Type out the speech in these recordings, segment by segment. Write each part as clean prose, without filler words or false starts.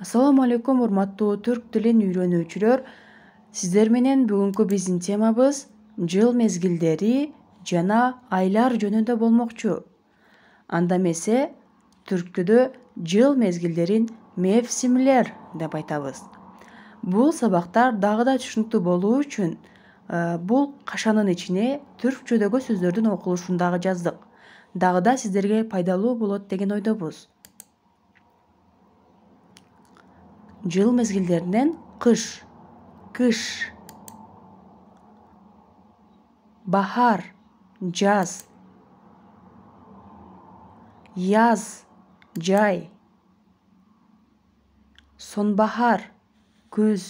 Assalamu alaikum урматтуу түрк тилин үйрөнүүчүлөр. Сиздер менен бүгүнкү биздин темабыз жыл мезгилдери жана айлар жөнүндө болмокчу. Анда эмесе түркчөдө жыл мезгилдерин мевсимлер деп айтабыз. Бул сабактар дагы да түшүнүктүү болуу үчүн бул кашанын ичине түркчөдөгү сөздөрдүн окулушун дагы жаздык. Дагы да сиздерге пайдалуу болот деген ойдобуз. Жыл мезгилдеринен кыш, бахар, жаз, яз, жай, сонбахар, күз,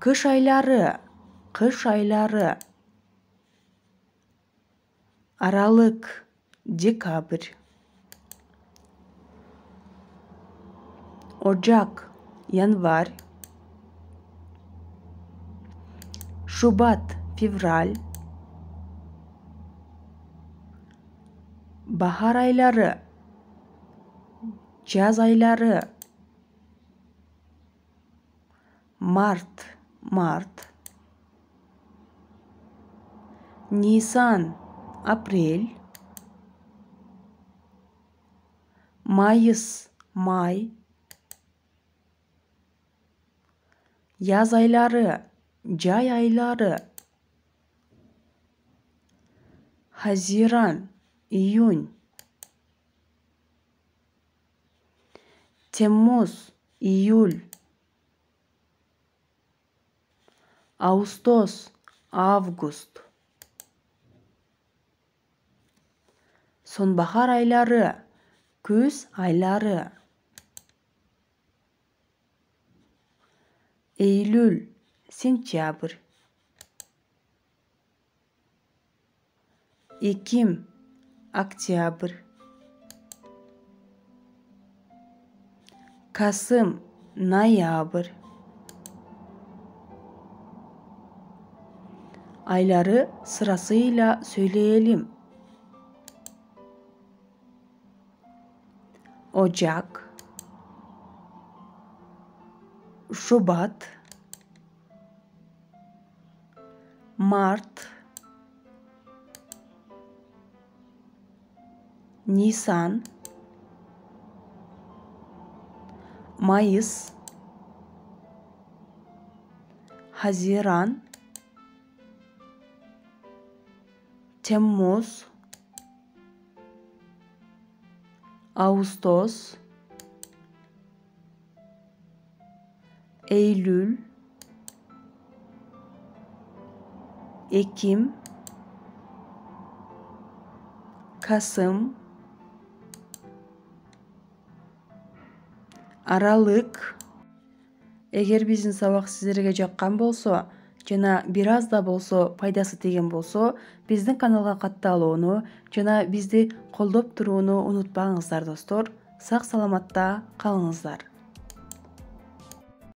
кыш айлары, аралык, декабрь, Ocak, январь, Şubat, fevral, bahar ayları, jaz ayları, Mart, Nisan, April, Mayıs, May, yaz ayları, jay ayları, Haziran, iyun, Temmuz, iyul, Ağustos, avgust, sonbahar ayları, күз ayları, Eylül, sentyabr, Ekim, oktyabr, Kasım, noyabr. Ayları sırasıyla söyleyelim. Ocak, Şubat, Mart, Nisan, Mayıs, Haziran, Temmuz, Ağustos, Eylül, Ekim, Kasım, Aralık. Эгер биздин сабак сиздерге жаккан болсо жана бир аз да болсо пайдасы тийген болсо, биздин каналга катталууну жана бизди колдоп турууну унутпаңыздар достор. Сак саламатта калыңыздар.